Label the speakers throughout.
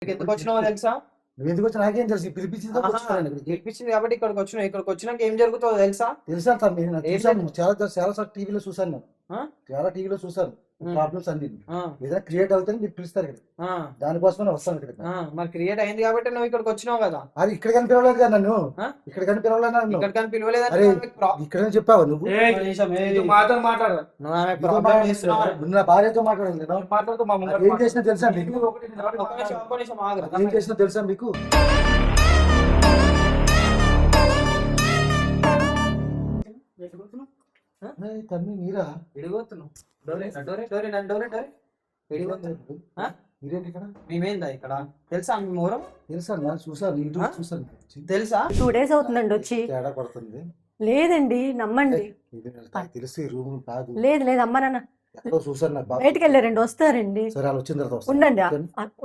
Speaker 1: ఎందుకు వచ్చినావో తెలుసా?
Speaker 2: నువ్వు ఎందుకు వచ్చి నాకేం తెలుసు? పిలిపించింది
Speaker 1: పిలిపించింది కాబట్టి ఇక్కడికి వచ్చినావు. ఇక్కడికి వచ్చినాక ఏం జరుగుతుందో తెలుసా?
Speaker 2: తెలుసా చూసాను, చాలా టీవీలో చూసాను. చాలా టీవీలో చూసాను ప్రాబ్లమ్స్ అన్ని. ఏదైనా క్రియేట్ అవుతుంది మీరు పిలుస్తారు ఇక్కడ, దానికోసమే వస్తాను ఇక్కడ.
Speaker 1: మరి క్రియేట్ అయింది కాబట్టి నువ్వు ఇక్కడికి వచ్చినావు కదా.
Speaker 2: అది ఇక్కడ కానీ పిలవలేదు కదా నన్ను, ఇక్కడ కానీ పిలవలేదు నన్ను.
Speaker 1: ఇక్కడ కానీ పిలవలేదు.
Speaker 2: అరే ఇక్కడ చెప్పావు నువ్వు
Speaker 1: మాట్లాడు.
Speaker 2: నా భార్యతో మాట్లాడండి.
Speaker 1: మాట్లాడుతూ మా
Speaker 2: ఏం చేసినా తెలుసా మీకు? ఏం చేసినా తెలుసా మీకు? తమ్మి మీరా
Speaker 1: మేమేందా ఇక్కడ తెలుసా? మేము
Speaker 2: తెలుసా? చూసాను, చూసాను.
Speaker 1: తెలుసా?
Speaker 3: 2 days అవుతుందండి వచ్చి.
Speaker 2: తేడా పడుతుంది.
Speaker 3: లేదండి నమ్మండి.
Speaker 2: తెలిసి రూమ్ కాదు.
Speaker 3: లేదు లేదు అమ్మ నాన్న
Speaker 2: చూసాను. నాకు
Speaker 3: బయటకు వెళ్ళారండి, వస్తారండి.
Speaker 2: సరే వాళ్ళు వచ్చిన తర్వాత
Speaker 3: ఉండండి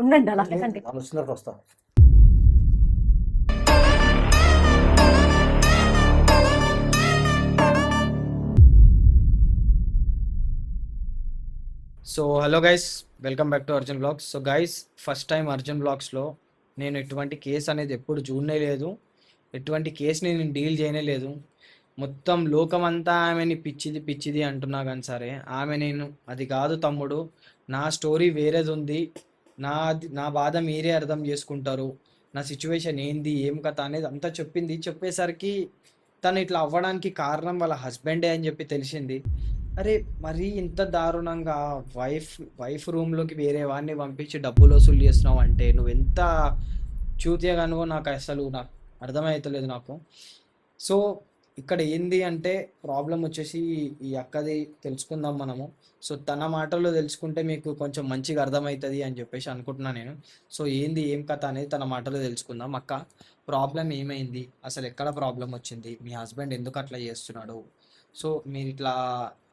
Speaker 3: ఉండండి అలా
Speaker 2: వాళ్ళు వచ్చిన తర్వాత వస్తా.
Speaker 1: So hello guys, welcome back to Arjun blogs. So guys, first time Arjun బ్లాగ్స్లో నేను ఎటువంటి కేసు అనేది ఎప్పుడు చూడనే లేదు, ఎటువంటి కేసుని నేను డీల్ చేయనే లేదు. మొత్తం లోకమంతా ఆమెని పిచ్చిది అంటున్నా కానీ సరే, ఆమె నేను అది కాదు తమ్ముడు, నా స్టోరీ వేరేది ఉంది, నా బాధ మీరే అర్థం చేసుకుంటారు, నా సిచ్యువేషన్ ఏంది ఏం కథ అనేది అంతా చెప్పింది. చెప్పేసరికి తను ఇట్లా అవ్వడానికి కారణం వాళ్ళ హస్బెండే అని చెప్పి తెలిసింది. అరే మరి ఇంత దారుణంగా వైఫ్ రూమ్లోకి వేరే వాడిని పంపించి డబ్బులు వసూలు చేస్తున్నావు అంటే నువ్వు ఎంత చూతియగానువో నాకు అసలు అర్థమవుతలేదు నాకు. సో ఇక్కడ ఏంది అంటే ప్రాబ్లం వచ్చేసి ఈ అక్కది తెలుసుకుందాం మనము. సో తన మాటల్లో తెలుసుకుంటే మీకు కొంచెం మంచిగా అర్థమవుతుంది అని చెప్పేసి అనుకుంటున్నాను నేను. సో ఏంది ఏం కథ అనేది తన మాటలో తెలుసుకుందాం. అక్క, ప్రాబ్లం ఏమైంది, అసలు ఎక్కడ ప్రాబ్లం వచ్చింది, మీ హస్బెండ్ ఎందుకు అట్లా చేస్తున్నాడు, సో మీరు ఇట్లా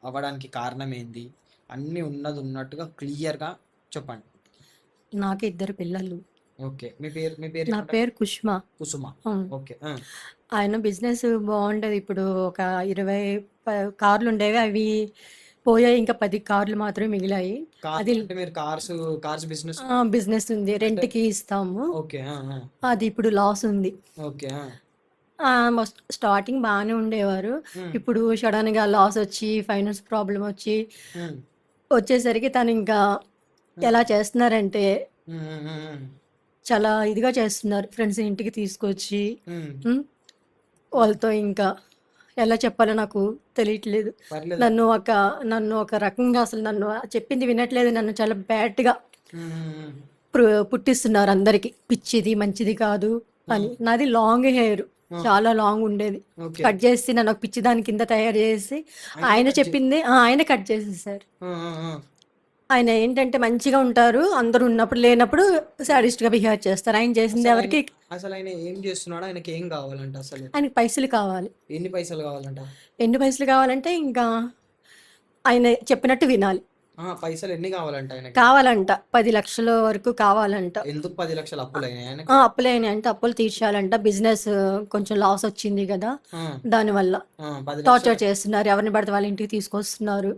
Speaker 1: అవ్వడానికి కారణం ఏంది, అన్నీ ఉన్నట్టుగా క్లియర్గా చెప్పండి.
Speaker 3: నాకు 2 పిల్లలు.
Speaker 1: ఓకే, మీ పేరు?
Speaker 3: నా పేరు కుసుమ.
Speaker 1: ఓకే.
Speaker 3: ఆయన బిజినెస్ బాగుండేది. ఇప్పుడు ఒక 20 కార్లు ఉండేవి, అవి పోయాయి. ఇంకా 10 కార్లు మాత్రమే మిగిలాయి.
Speaker 1: అది మీరు కార్స్
Speaker 3: బిజినెస్ ఉంది, రెంట్కి ఇస్తాము.
Speaker 1: ఓకే.
Speaker 3: అది ఇప్పుడు లాస్ ఉంది.
Speaker 1: ఓకే.
Speaker 3: స్టార్టింగ్ బాగానే ఉండేవారు. ఇప్పుడు సడన్ గా లాస్ వచ్చి ఫైనాన్స్ ప్రాబ్లం వచ్చేసరికి తను ఇంకా ఎలా చేస్తున్నారంటే చాలా ఇదిగా చేస్తున్నారు. ఫ్రెండ్స్ ఇంటికి తీసుకొచ్చి వాళ్ళతో ఇంకా ఎలా చెప్పాలో నాకు తెలియట్లేదు. నన్ను ఒక రకంగా అసలు నన్ను చెప్పింది వినట్లేదు. నన్ను చాలా బ్యాడ్గా పుట్టిస్తున్నారు అందరికి, పిచ్చిది మంచిది కాదు అని. నాది లాంగ్ హెయిర్, చాలా లాంగ్ ఉండేది. కట్ చేసి నన్ను ఒక పిచ్చి దాని కింద తయారు చేసి ఆయన చెప్పింది ఆయన కట్ చేసేసారు. ఆయన ఏంటంటే మంచిగా ఉంటారు, అందరూ ఉన్నప్పుడు లేనప్పుడు సాడిస్ట్ గా బిహేవ్ చేస్తారు. ఆయన చేసింది ఎవరికి
Speaker 1: అసలు ఆయన ఏం చేస్తున్నాడు, ఆయనకి ఏం కావాలంట, అసలు
Speaker 3: ఆయనకి పైసలు కావాలి.
Speaker 1: ఎన్ని పైసలు కావాలంట?
Speaker 3: ఎన్ని పైసలు కావాలంటే ఇంకా ఆయన చెప్పినట్టు వినాలి.
Speaker 1: పైసలు ఎన్ని కావాలంట?
Speaker 3: కావాలంట 10 లక్షల వరకు కావాలంట.
Speaker 1: ఎందుకు 10 లక్షలు అప్పులైనాయి?
Speaker 3: అప్పులైనాయి అంటే అప్పులు తీర్చాలంట. బిజినెస్ కొంచెం లాస్ వచ్చింది కదా, దానివల్ల టార్చర్ చేస్తున్నారు. ఎవరిని పడితే వాళ్ళ ఇంటికి తీసుకొస్తున్నారు.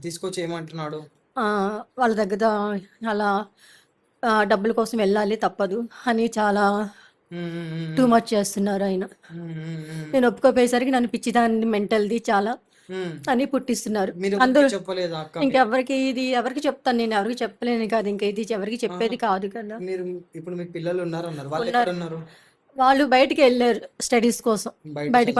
Speaker 1: తీసుకొచ్చి ఏమంటున్నాడు,
Speaker 3: వాళ్ళ దగ్గర అలా డబ్బుల కోసం వెళ్ళాలి తప్పదు అని చాలా టూ మచ్ చేస్తున్నారు ఆయన. నేను ఒప్పుకోపోయేసరికి నన్ను పిచ్చిదాన్ని మెంటల్ది చాలా అని పుట్టిస్తున్నారు అందరూ. ఇంకెవరికి ఎవరికి చెప్తాను, నేను ఎవరికి చెప్పలేను కాదు, ఇంకా ఇది ఎవరికి చెప్పేది కాదు కదా.
Speaker 1: ఇప్పుడు మీ పిల్లలు ఉన్నారు,
Speaker 3: వాళ్ళు బయటికి వెళ్ళారు స్టడీస్ కోసం. బయటకి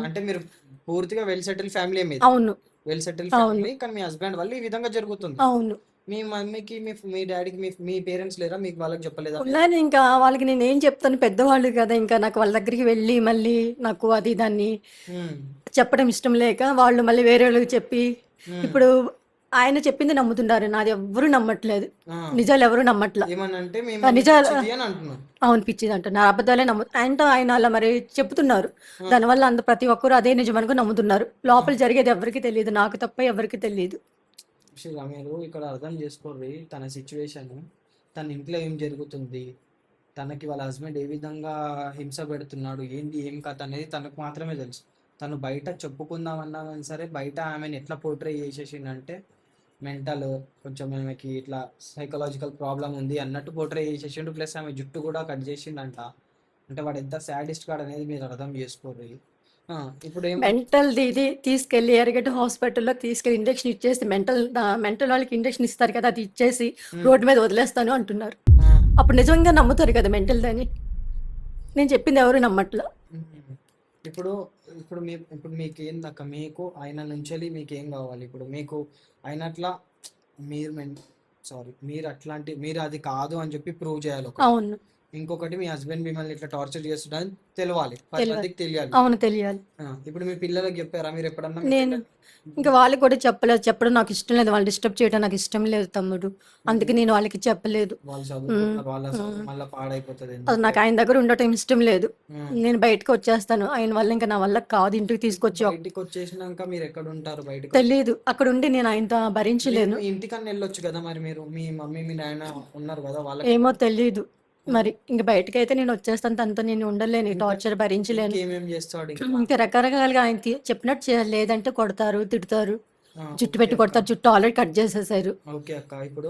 Speaker 1: అంటే మీరు పూర్తిగా వెల్ సెటిల్ ఫ్యామిలీ?
Speaker 3: అవును,
Speaker 1: వెల్ సెటిల్ ఫ్యామిలీ, కానీ మీ హస్బెండ్ వల్ల ఈ విధంగా జరుగుతుంది.
Speaker 3: అవును.
Speaker 1: మీ మమ్మీకి మీ డాడీకి మీ పేరెంట్స్ లేరా, మీకు వాళ్ళకి చెప్పలేదా?
Speaker 3: ఉన్నాను. ఇంకా వాళ్ళకి నేను ఏం చెప్తాను, పెద్దవాళ్ళు కదా, ఇంకా నాకు వాళ్ళ దగ్గరికి వెళ్ళి మళ్ళీ నాకు అది దాన్ని చెప్పడం ఇష్టం లేక వాళ్ళు మళ్ళీ వేరే వాళ్ళకి చెప్పి ఇప్పుడు ఆయన చెప్పింది నమ్ముతున్నారు, నాది ఎవరు నమ్మట్లేదు. నిజాలు ఎవరు నమ్మట్లా. నిజాలు అవును పిచ్చిది అంటున్నారు, అబద్ధాలే అంటే ఆయన అలా మరి చెప్తున్నారు. దానివల్ల ప్రతి ఒక్కరు అదే నిజం అనుకుని నమ్ముతున్నారు. లోపల జరిగేది ఎవరికి తెలియదు, నాకు తప్ప ఎవరికి తెలియదు.
Speaker 1: మీరు ఇక్కడ అర్థం చేసుకోండి తన సిచ్యువేషన్, తన ఇంట్లో ఏం జరుగుతుంది, తనకి వాళ్ళ హస్బెండ్ ఏ విధంగా హింస పెడుతున్నాడు, ఏంది ఏం కథ అనేది తనకు మాత్రమే తెలుసు. తను బయట చెప్పుకుందామన్నా కానీ సరే, బయట ఆమెను ఎట్లా పోర్ట్రే చేసేసిందంటే మెంటల్ కొంచెం ఆమెకి ఇట్లా సైకలాజికల్ ప్రాబ్లం ఉంది అన్నట్టు పోర్ట్రే చేసేసిండు. ప్లస్ ఆమె జుట్టు కూడా కట్ చేసిండంట. అంటే వాడు ఎంత సాడిస్ట్ కాడు అనేది మీరు అర్థం చేసుకోరు. ఇప్పుడు ఏం
Speaker 3: మెంటల్ ఇది తీసుకెళ్లి ఎరగడ్డ హాస్పిటల్లో తీసుకెళ్లి ఇంజెక్షన్ ఇచ్చేసి మెంటల్ వాళ్ళకి ఇంజెక్షన్ ఇస్తారు కదా, అది ఇచ్చేసి రోడ్డు మీద వదిలేస్తాను అంటున్నారు.
Speaker 1: ఆ,
Speaker 3: అప్పుడు నిజంగా నమ్ముతారు కదా మెంటల్ దాన్ని. నేను చెప్పింది ఎవరు నమ్మట్లా.
Speaker 1: ఉమ్. ఇప్పుడు ఇప్పుడు మీకేందక్క, మీకు ఆయన నుంచి మీకేం కావాలి? ఇప్పుడు మీకు అయినట్లా మీరు మీరు అట్లాంటి మీరు అది కాదు అని చెప్పి ప్రూవ్ చేయాలి ఒకటి.
Speaker 3: అవును,
Speaker 1: ఇంకొకటి మీ హస్బెండ్ మిమ్మల్ని ఇట్లా టార్చర్ చేస్తున్నాడని తెలవాలి, 10
Speaker 3: తెలియాలి.
Speaker 1: మందికి తెలియాలి.
Speaker 3: అవును, తెలియాలి.
Speaker 1: ఇప్పుడు మీ పిల్లలకు చెప్పారా మీరు ఎప్పుడన్నా? మీ
Speaker 3: నేను
Speaker 1: పిల్లలు
Speaker 3: ఇంకా వాళ్ళకి కూడా చెప్పలేదు. చెప్పడం నాకు ఇష్టం లేదు, వాళ్ళు డిస్టర్బ్ చేయడం నాకు ఇష్టం లేదు తమ్ముడు. అందుకే నేను వాళ్ళకి చెప్పలేదు.
Speaker 1: వాళ్ళు చదువుకుంటారు, వాళ్ళ చదువు మళ్ళీ పాడైపోతుంది
Speaker 3: అది
Speaker 1: ఎందుకు?
Speaker 3: నాకు ఆయన దగ్గర ఉండటం ఇష్టం లేదు.
Speaker 1: ఉమ్.
Speaker 3: నేను బయటకు వచ్చేస్తాను. ఆయన వల్ల ఇంకా నా వల్ల కాదు. ఇంటికి తీసుకొచ్చి
Speaker 1: బయటికి వచ్చేసినాక మీరు ఎక్కడ ఉంటారు? బయటకు
Speaker 3: తెలియదు. అక్కడ ఉండి నేను ఆయనతో భరించలేను.
Speaker 1: మీరు ఇంటికన్నా వెళ్ళొచ్చు కదా మరి. మీరు మీ మమ్మీ మీ నాయన ఉన్నారు కదా, వాళ్ళకి
Speaker 3: ఏమో తెలియదు మరి. ఇంక బయటకైతే నేను వచ్చేస్తాను. తనతో నేను ఉండలేను,
Speaker 1: ఇంకా
Speaker 3: టార్చర్ భరించలేను.
Speaker 1: ఇంకేమేం చేస్తాడు ఇంకా?
Speaker 3: ఇంకా రకరకాలుగా ఆయన చెప్పినట్టు చేయాలి. లేదంటే కొడతారు, తిడతారు, జుట్టు
Speaker 1: ఓకే
Speaker 3: పెట్టి
Speaker 1: అక్క.
Speaker 3: కొడతారు. జుట్టు ఆల్రెడీ కట్ చేసేసారు.
Speaker 1: ఓకే అక్క, ఇప్పుడు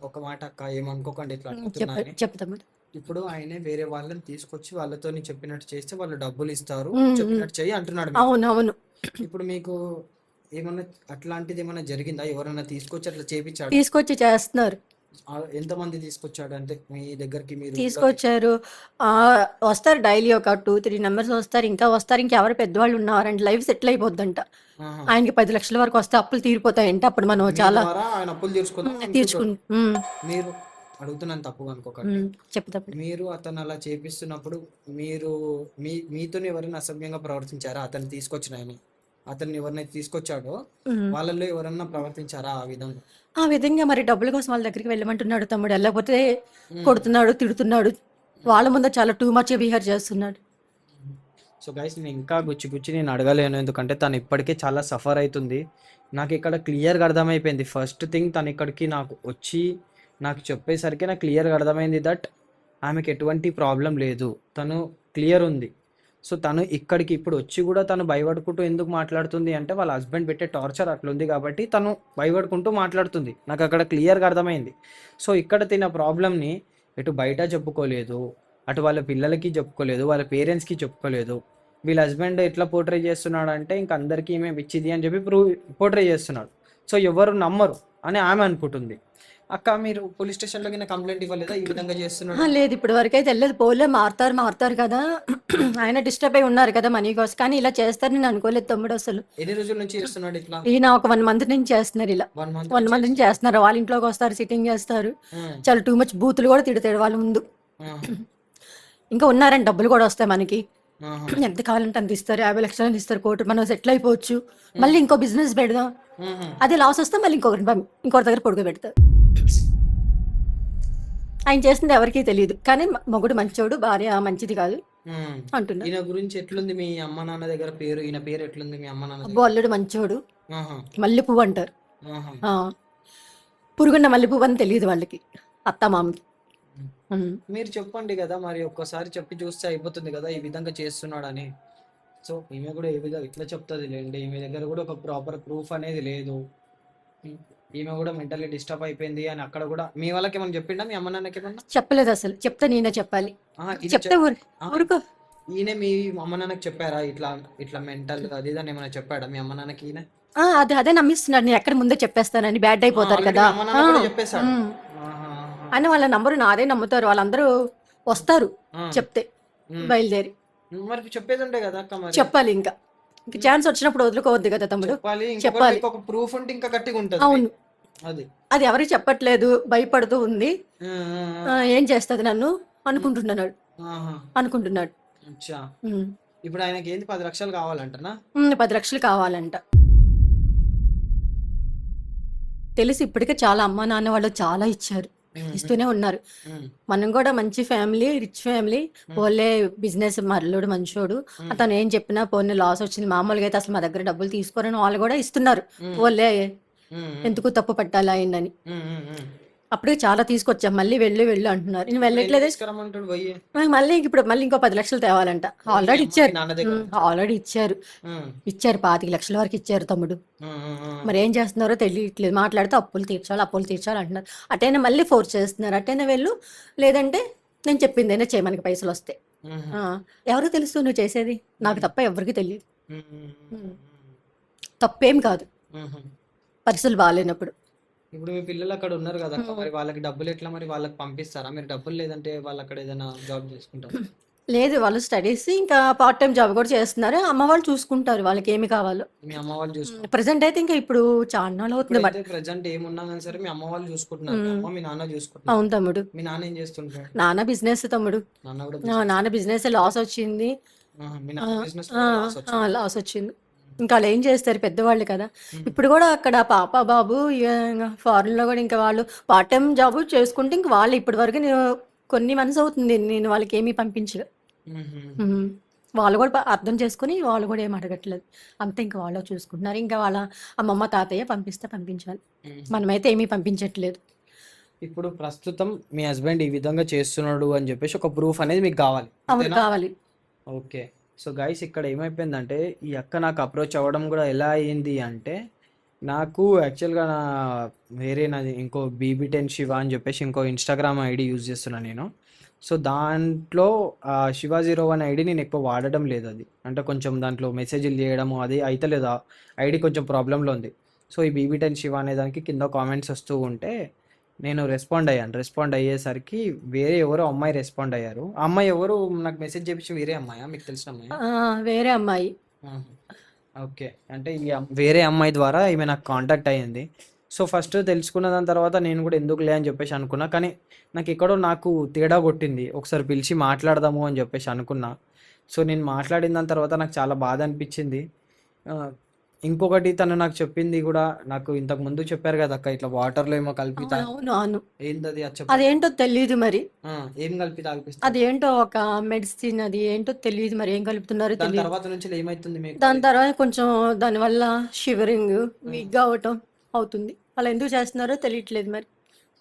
Speaker 1: ఒక మాట అక్క, ఏమనుకోకండి ఇట్లా అడుగుతున్నా అని.
Speaker 3: చెప్తాము.
Speaker 1: ఇప్పుడు ఆయనే వేరే వాళ్ళని తీసుకొచ్చి వాళ్ళతో నీ చెప్పినట్టు చేస్తే వాళ్ళు డబ్బులు ఇస్తారు,
Speaker 3: ఉమ్, ఉమ్.
Speaker 1: చెప్పినట్టు చెయ్యి అంటున్నాడు మీకు.
Speaker 3: అవును, అవును.
Speaker 1: ఇప్పుడు మీకు ఏమన్నా అట్లాంటిది ఏమన్నా జరిగిందా? ఎవరన్నా తీసుకొచ్చి అట్లా చేపించాడు?
Speaker 3: తీసుకొచ్చి చేస్తున్నారు.
Speaker 1: ఎంతమంది తీసుకొచ్చాడు అంటే మీ దగ్గరికి, మీరు ఇంట్లోకి?
Speaker 3: తీసుకొచ్చారు. ఆ, వస్తారు డైలీ ఒక 2-3 నెంబర్స్ వస్తారు. ఇంకా వస్తారు. ఇంకెవరు పెద్దవాళ్ళు ఉన్నారంటే లైఫ్ సెటిల్ అయిపోద్దంట.
Speaker 1: ఆహా.
Speaker 3: ఆయనకి 10 లక్షల వరకు వస్తే అప్పులు తీరిపోతాయంట. అప్పుడు మనం
Speaker 1: మీ
Speaker 3: చాలా
Speaker 1: ద్వారా ఆయన అప్పులు తీర్చుకుందాం అనుకుంటాడు.
Speaker 3: తీర్చుకుంటాం.
Speaker 1: మీరు అడుగుతున్నాను తప్పుగా అనుకోకండి.
Speaker 3: చెప్తాం.
Speaker 1: మీరు అతను అలా చేపిస్తున్నప్పుడు మీరు మీతో ఎవరైనా అసభ్యంగా ప్రవర్తించారా? అతను తీసుకొచ్చిన ఆయన, అతన్ని ఎవరినైతే తీసుకొచ్చాడో వాళ్ళలో ఎవరన్నా ప్రవర్తించారా ఆ విధంగా?
Speaker 3: ఆ విధంగా మరి డబ్బుల కోసం వాళ్ళ దగ్గరికి వెళ్ళమంటున్నాడు తమ్ముడు. వెళ్ళకపోతే
Speaker 1: ఉమ్.
Speaker 3: కొడుతున్నాడు, తిడుతున్నాడు. వాళ్ళ ముందు చాలా టూ మచ్ బిహేవ్ చేస్తున్నాడు.
Speaker 1: సో గైస్, నేను ఇంకా గుచ్చి నేను అడగలేను, ఎందుకంటే తను ఇప్పటికే చాలా సఫర్ అవుతుంది. నాకు ఇక్కడ క్లియర్గా అర్థమైపోయింది. ఫస్ట్ థింగ్, తను ఇక్కడికి నాకు వచ్చి నాకు చెప్పేసరికి నాకు క్లియర్గా అర్థమైంది దట్ ఆమెకి ఎటువంటి ప్రాబ్లం లేదు, తను క్లియర్ ఉంది. సో తను ఇక్కడికి ఇప్పుడు వచ్చి కూడా తను భయపడుకుంటూ ఎందుకు మాట్లాడుతుంది అంటే వాళ్ళ హస్బెండ్ పెట్టే టార్చర్ అట్లుంది కాబట్టి తను భయపడుకుంటూ మాట్లాడుతుంది. నాకు అక్కడ క్లియర్గా అర్థమైంది. సో ఇక్కడ తిన ప్రాబ్లమ్ని ఎటు బయట చెప్పుకోలేదు, అటు వాళ్ళ పిల్లలకి చెప్పుకోలేదు, వాళ్ళ పేరెంట్స్కి చెప్పుకోలేదు. వీళ్ళ హస్బెండ్ ఎట్లా పోర్ట్రే చేస్తున్నాడు అంటే ఇంక అందరికీ ఈమె పిచ్చిది అని చెప్పి పోర్ట్రే చేస్తున్నాడు. సో ఎవరు నమ్మరు అని ఆమె అనుకుంటుంది. అక్క, మీరు పోలీస్ స్టేషన్లో కింద కంప్లైంట్ ఇవ్వలేదా ఈ విధంగా చేస్తున్నాడు?
Speaker 3: లేదు, ఇప్పటి వరకు అయితే వెళ్ళలేదు. పోలే, మారుతారు కదా. ఆయన డిస్టర్బ్ అయి ఉన్నారు కదా మనీ కోసం. కానీ ఇలా చేస్తారని నేను అనుకోలేదు తమ్ముడు అసలు.
Speaker 1: ఎన్ని రోజుల నుంచి చేస్తున్నాడు ఇట్లా?
Speaker 3: ఈయన ఒక 1 మంత్ నుంచి చేస్తున్నారు ఇలా.
Speaker 1: 1 మంత్
Speaker 3: 1 మంత్ నుంచి చేస్తున్నారు. వాళ్ళ ఇంట్లోకి వస్తారు, సిట్టింగ్ చేస్తారు. చాలా టూ మచ్ బూతులు కూడా తిడతాడు వాళ్ళ ముందు. ఇంకా ఉన్నారని డబ్బులు కూడా వస్తాయి మనకి. ఎంత కావాలంటే అంత ఇస్తారు. 50 లక్షలు అంత ఇస్తారు, కోటి. మనం సెటిల్ అయిపోవచ్చు. మళ్ళీ ఇంకో బిజినెస్ పెడదాం. అదే లాస్ వస్తే మళ్ళీ ఇంకొకరి దగ్గర పడుకోబెడతారు. ఆయన చేసింది ఎవరికీ తెలియదు. కానీ మొగుడు మంచోడు, భార్య మంచిది కాదు అంటున్నారు.
Speaker 1: ఈయన గురించి ఎట్లుంది మీ అమ్మ నాన్న దగ్గర పేరు? ఈయన పేరు ఎట్లుంది మీ అమ్మ నాన్న
Speaker 3: అబ్బో, అల్లుడు మంచోడు.
Speaker 1: ఆహా,
Speaker 3: మల్లె పువ్వు అంటారు.
Speaker 1: ఆహా.
Speaker 3: ఆ, పురుగున్న మల్లె పువ్వు అని తెలియదు వాళ్ళకి, అత్త మామకి.
Speaker 1: మీరు చెప్పండి కదా మరి, ఒక్కసారి చెప్పి చూస్తే అయిపోతుంది కదా ఈ విధంగా చేస్తున్నాడని. సో ఈమె కూడా ఏ విధంగా ఇట్లా చెప్తుంది లేండి. ఈమె దగ్గర కూడా ఒక ప్రాపర్ ప్రూఫ్ అనేది లేదు. ఈమె కూడా మెంటల్లీ డిస్టర్బ్ అయిపోయింది అని అక్కడ కూడా మీ వాళ్ళకి ఏమన్నా చెప్పిండా? మీ అమ్మ నాన్నకి ఏమన్నా?
Speaker 3: చెప్పలేదు అసలు. చెప్తే నేనే చెప్పాలి.
Speaker 1: ఈయన
Speaker 3: చెప్తే ఊరుకో.
Speaker 1: ఈయన మీ అమ్మ నాన్నకి చెప్పారా ఇట్లా ఇట్లా మెంటల్ అది ఇది అని ఏమైనా చెప్పాడా మీ అమ్మ నాన్నకి ఈయన?
Speaker 3: అదే నమ్మిస్తున్నాడు. నేను ఎక్కడ ముందే చెప్పేస్తానని. బ్యాడ్ అయిపోతారు
Speaker 1: ఆల్రెడీ
Speaker 3: కదా.
Speaker 1: మీ అమ్మ నాన్న కూడా చెప్పేశాడు.
Speaker 3: ఉమ్.
Speaker 1: ఆహా,
Speaker 3: అని వాళ్ళ నంబరు నాదే నమ్ముతారు. వాళ్ళందరూ వస్తారు
Speaker 1: ఆహా.
Speaker 3: చెప్తే బయలుదేరి.
Speaker 1: మరి చెప్పేది ఉండే కదా అక్క, మరి
Speaker 3: చెప్పాలి. ఇంకా ఛాన్స్ వచ్చినప్పుడు వదులుకోవద్దు కదా తమ్ముడు.
Speaker 1: చెప్పాలి.
Speaker 3: చెప్పాలి.
Speaker 1: ఇంకొక ప్రూఫ్ ఉంటే ఇంకా గట్టిగా ఉంటుంది
Speaker 3: అవును,
Speaker 1: అది.
Speaker 3: అది ఎవరికి చెప్పట్లేదు, భయపడుతూ ఉంది.
Speaker 1: ఆ, ఆ,
Speaker 3: ఏం చేస్తుంది నన్ను అనుకుంటున్నాడు.
Speaker 1: ఆహా.
Speaker 3: అనుకుంటున్నాడు.
Speaker 1: అచ్చా.
Speaker 3: ఉమ్.
Speaker 1: ఇప్పుడు ఆయనకి ఏంది 10 లక్షలు కావాలంటనా?
Speaker 3: 10 లక్షలు కావాలంట. తెలిసి ఇప్పటికే చాలా అమ్మా నాన్న వాళ్ళు చాలా ఇచ్చారు, ఇస్తూనే ఉన్నారు. మనం కూడా మంచి ఫ్యామిలీ, రిచ్ ఫ్యామిలీ. పోలే బిజినెస్ మరలుడు మంచోడు. అతను ఏం చెప్పినా పోనీ లాస్ వచ్చింది. మామూలుగా అయితే అసలు మా దగ్గర డబ్బులు తీసుకోరని వాళ్ళు కూడా ఇస్తున్నారు. పోలే ఎందుకు తప్పు పట్టాలి అయిందని. అప్పుడే చాలా తీసుకొచ్చాం, మళ్ళీ వెళ్ళు వెళ్ళు అంటున్నారు, నేను వెళ్ళట్లేదు.
Speaker 1: తీసుకురమ్మంటాడు పోయి.
Speaker 3: మళ్ళీ ఇప్పుడు మళ్ళీ ఇంకో 10 లక్షలు తేవాలంట. ఆల్రెడీ
Speaker 1: మీ
Speaker 3: ఇచ్చారు.
Speaker 1: నాన్న దగ్గర
Speaker 3: ఆల్రెడీ ఇచ్చారు.
Speaker 1: ఉమ్,
Speaker 3: 25 లక్షల వరకు ఇచ్చారు తమ్ముడు. మరి ఏం చేస్తున్నారో తెలియట్లేదు. మాట్లాడితే అప్పులు తీర్చాలి అంటున్నారు. అటైనా మళ్ళీ ఫోర్స్ చేస్తున్నారు, అటైనా వెళ్ళు, లేదంటే నేను చెప్పిందైనా చేయ, మనకి పైసలు వస్తాయి. ఎవరికి తెలుసు నువ్వు చేసేది? నాకు తప్ప ఎవరికి తెలియదు. తప్పేం కాదు పరిస్థితులు బాగాలేనప్పుడు.
Speaker 1: ఇప్పుడు మీ పిల్లలు అక్కడ ఉన్నారు కదా అక్క, మరి వాళ్ళకి డబ్బులు ఎట్లా, మరి వాళ్ళకి పంపిస్తారా మీరు డబ్బులు, లేదంటే వాళ్ళు అక్కడ ఏదైనా జాబ్ చేసుకుంటారు?
Speaker 3: లేదు, వాళ్ళు స్టడీస్ ఇంకా పార్ట్ టైం జాబ్ కూడా చేస్తున్నారు. అమ్మ వాళ్ళు చూసుకుంటారు వాళ్ళకి ఏమి కావాలో.
Speaker 1: మీ అమ్మ వాళ్ళు చూసుకుంటారు?
Speaker 3: ప్రెసెంట్ అయితే ఇంకా ఇప్పుడు చాలా అవుతుంది. బట్
Speaker 1: ప్రెసెంట్ ఏమున్నా కానీ సరే మీ అమ్మ వాళ్ళు చూసుకుంటున్నారు, మీ అమ్మ మీ నాన్న చూసుకుంటున్నారు.
Speaker 3: అవును తమ్ముడు.
Speaker 1: మీ నాన్న ఏం చేస్తుంటారు?
Speaker 3: నాన్న బిజినెస్ తమ్ముడు.
Speaker 1: నాన్న కూడా
Speaker 3: నాన్న బిజినెస్ లాస్ వచ్చింది.
Speaker 1: మీ నాన్న బిజినెస్ లాస్ వచ్చింది.
Speaker 3: లాస్ వచ్చింది. ఇంకా వాళ్ళు ఏం చేస్తారు, పెద్దవాళ్ళు కదా. ఇప్పుడు కూడా అక్కడ పాప బాబు ఫారెన్ లో కూడా ఇంకా వాళ్ళు పార్ట్ టైం జాబ్ చేసుకుంటే ఇంకా వాళ్ళు ఇప్పటి వరకు కొన్ని మంత్స్ అవుతుంది నేను వాళ్ళకి ఏమీ పంపించలేదు. వాళ్ళు కూడా అర్థం చేసుకుని వాళ్ళు కూడా ఏం అడగట్లేదు. అంతే, ఇంకా వాళ్ళు చూసుకుంటున్నారు. ఇంకా వాళ్ళ అమ్మమ్మ తాతయ్య పంపిస్తే పంపించాలి, మనమైతే ఏమీ పంపించట్లేదు.
Speaker 1: ఇప్పుడు ప్రస్తుతం మీ హస్బెండ్ ఈ విధంగా చేస్తున్నాడు అని చెప్పేసి ఒక ప్రూఫ్ అనేది మీకు కావాలి.
Speaker 3: అవును, కావాలి.
Speaker 1: ఓకే. సో గైస్, ఇక్కడ ఏమైపోయిందంటే ఈ అక్క నాకు అప్రోచ్ అవ్వడం కూడా ఎలా అయ్యింది అంటే, నాకు యాక్చువల్గా నాది ఇంకో BB10 శివ అని చెప్పేసి ఇంకో ఇన్స్టాగ్రామ్ ఐడి యూజ్ చేస్తున్నాను నేను. సో దాంట్లో Shiva01 ఐడి నేను ఎక్కువ వాడడం లేదు. అది అంటే కొంచెం దాంట్లో మెసేజ్లు చేయడము అది అయితే లేదా, ఐడి కొంచెం ప్రాబ్లంలో ఉంది. సో ఈ BB10 శివ అనే దానికి కింద కామెంట్స్ వస్తూ ఉంటే నేను రెస్పాండ్ అయ్యేసరికి వేరే ఎవరో అమ్మాయి రెస్పాండ్ అయ్యారు. ఆ అమ్మాయి ఎవరు నాకు మెసేజ్ చేపించి వేరే అమ్మాయా, మీకు తెలిసిన అమ్మాయి?
Speaker 3: వేరే అమ్మాయి.
Speaker 1: ఓకే. అంటే ఈ వేరే అమ్మాయి ద్వారా ఈమె నాకు కాంటాక్ట్ అయ్యింది. సో ఫస్ట్ తెలుసుకున్న దాని తర్వాత నేను కూడా ఎందుకులే అని చెప్పేసి అనుకున్నా, కానీ నాకు తేడా కొట్టింది. ఒకసారి పిలిచి మాట్లాడదాము అని చెప్పేసి అనుకున్నా. సో నేను మాట్లాడిన దాని తర్వాత నాకు చాలా బాధ అనిపించింది. ఇంకొకటి తను నాకు చెప్పింది కూడా, నాకు ఇంతకు ముందు చెప్పారు కదా అక్క, ఇట్లా వాటర్లో ఏమో కలిపి
Speaker 3: అవును.
Speaker 1: ఏంటది
Speaker 3: అదేంటో తెలియదు మరి.
Speaker 1: ఏం కలిపి తాగిపిస్తారు?
Speaker 3: అదేంటో ఒక మెడిసిన్, అది ఏంటో తెలియదు మరి, ఏం కలుపుతున్నారో
Speaker 1: దాని
Speaker 3: తెలియదు.
Speaker 1: తర్వాత నుంచి ఏమైతుంది మీకు?
Speaker 3: దాని తర్వాత కొంచెం దానివల్ల షివరింగ్, వీక్ గా అవటం అవుతుంది. అలా ఎందుకు చేస్తున్నారో తెలియట్లేదు మరి.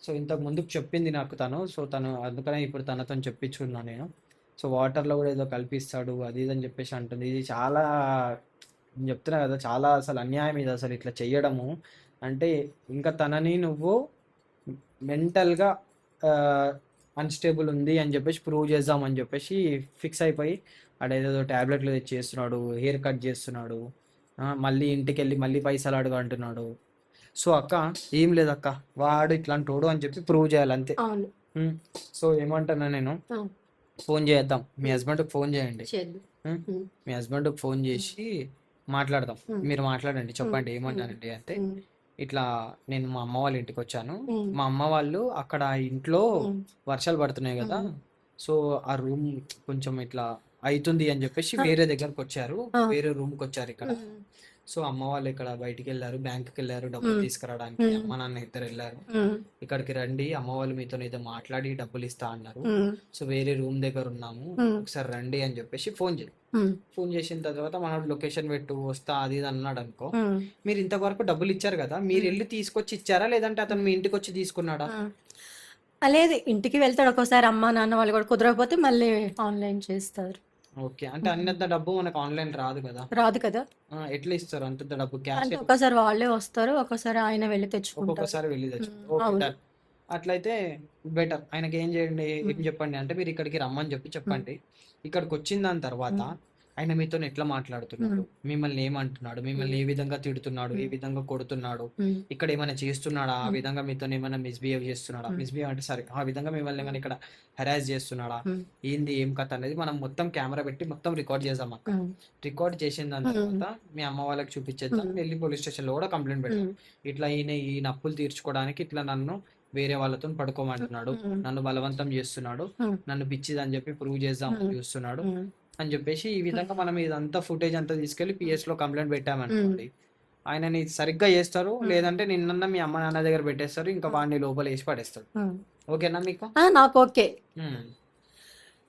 Speaker 1: సో ఇంతకు ముందు చెప్పింది నాకు తను. సో తను అందుకనే ఇప్పుడు తనతో చెప్పించుకున్నాను నేను. సో వాటర్లో కూడా ఏదో కల్పిస్తాడు అది ఇది అని చెప్పేసి అంటుంది. ఇది చాలా, నేను చెప్తున్నా కదా, చాలా అసలు అన్యాయం ఇది అసలు ఇట్లా చెయ్యడము. అంటే ఇంకా తనని నువ్వు మెంటల్గా అన్స్టేబుల్ ఉంది అని చెప్పేసి ప్రూవ్ చేద్దామని చెప్పేసి ఫిక్స్ అయిపోయి అడేదో ట్యాబ్లెట్లు తెచ్చి చేస్తున్నాడు, హెయిర్ కట్ చేస్తున్నాడు, మళ్ళీ ఇంటికి వెళ్ళి మళ్ళీ పైసలు అడుగు అంటున్నాడు. సో అక్క, ఏం లేదక్క, వాడు ఇట్లాంటోడు అని చెప్పి ప్రూవ్ చేయాలి అంతే. సో ఏమంటున్నా నేను, ఫోన్ చేద్దాం, మీ హస్బెండ్కి ఫోన్ చేయండి, మీ హస్బెండ్కి ఫోన్ చేసి మాట్లాడదాం. మీరు మాట్లాడండి, చెప్పండి ఏమంటారండి అంటే, ఇట్లా నేను మా అమ్మ వాళ్ళ ఇంటికి వచ్చాను, మా అమ్మ వాళ్ళు అక్కడ ఇంట్లో వర్షాలు పడుతున్నాయి కదా, సో ఆ రూమ్ కొంచెం ఇట్లా అవుతుంది అని చెప్పేసి వేరే దగ్గరకు వచ్చారు, వేరే రూమ్కి వచ్చారు ఇక్కడ. సో అమ్మ వాళ్ళు ఇక్కడ బయటికి వెళ్ళారు, బ్యాంకుకి వెళ్ళారు డబ్బులు తీసుకురావడానికి. అమ్మ నాన్న ఇద్దరు వెళ్ళారు. ఇక్కడికి రండి, అమ్మ వాళ్ళు మీతో ఏదో మాట్లాడి డబ్బులు ఇస్తా అన్నారు. సో వేరే రూమ్ దగ్గర ఉన్నాము, ఒకసారి రండి అని చెప్పేసి ఫోన్ చేసిన తర్వాత మనోడు లొకేషన్ పెట్టు వస్తా అది ఇది అన్నాడు అనుకో. మీరు ఇంతవరకు డబ్బులు ఇచ్చారు కదా, మీరు వెళ్ళి తీసుకొచ్చి ఇచ్చారా, లేదంటే అతను మీ ఇంటికి వచ్చి తీసుకున్నాడా?
Speaker 3: లేదు, ఇంటికి వెళ్తాడు ఒక్కోసారి, అమ్మ నాన్న వాళ్ళు కూడా కుదరకపోతే మళ్ళీ ఆన్లైన్ చేస్తారు.
Speaker 1: ఓకే. అంటే అన్నంత డబ్బు మనకు ఆన్లైన్ రాదు కదా. ఎట్లా ఇస్తారు అంత డబ్బు? క్యాష్
Speaker 3: ఒకసారి వాళ్ళే వస్తారు, ఒకసారి ఆయన వెళ్ళి తెచ్చుకుంటారు.
Speaker 1: ఒక్కొక్కసారి వెళ్ళి తెచ్చుకుంటారు. అట్లయితే బెటర్. ఆయనకి ఏం చేయండి, ఏం చెప్పండి అంటే, మీరు ఇక్కడికి రమ్మని చెప్పండి. ఇక్కడికి వచ్చిన దాని తర్వాత ఆయన మీతో ఎట్లా మాట్లాడుతున్నాడు, మిమ్మల్ని ఏమంటున్నాడు, మిమ్మల్ని ఏ విధంగా తిడుతున్నాడు, ఏ విధంగా కొడుతున్నాడు, ఇక్కడ ఏమైనా చేస్తున్నాడా, ఆ విధంగా మీతో ఏమైనా మిస్బిహేవ్ చేస్తున్నాడా, మిస్బిహేవ్ అంటే సరే, ఆ విధంగా మిమ్మల్ని ఏమైనా ఇక్కడ హెరాస్ చేస్తున్నాడా, ఏంది ఏం కథ అనేది మనం మొత్తం కెమెరా పెట్టి మొత్తం రికార్డ్ చేద్దాం అక్క. రికార్డ్ చేసిన దాని తర్వాత మీ అమ్మ వాళ్ళకి చూపించేద్దాం, వెళ్ళి పోలీస్ స్టేషన్ లో కూడా కంప్లైంట్ పెడతాం. ఇట్లా ఈ నప్పులు తీర్చుకోవడానికి ఇట్లా నన్ను వేరే వాళ్ళతో పడుకోమంటున్నాడు, నన్ను బలవంతం చేస్తున్నాడు, నన్ను పిచ్చిదని చెప్పి ప్రూవ్ చేద్దామని చూస్తున్నాడు అని చెప్పేసి ఈ విధంగా మనం ఇదంతా ఫుటేజ్ అంతా తీసుకెళ్లి PS లో కంప్లైంట్ పెట్టామనుకోండి, ఆయనని సరిగ్గా చేస్తారు, లేదంటే నిన్న మీ అమ్మ నాన్న దగ్గర పెట్టేస్తారు, ఇంకా వాడిని లోపల వేసి పడేస్తారు. ఓకేనా మీకు?
Speaker 3: నాకు ఓకే.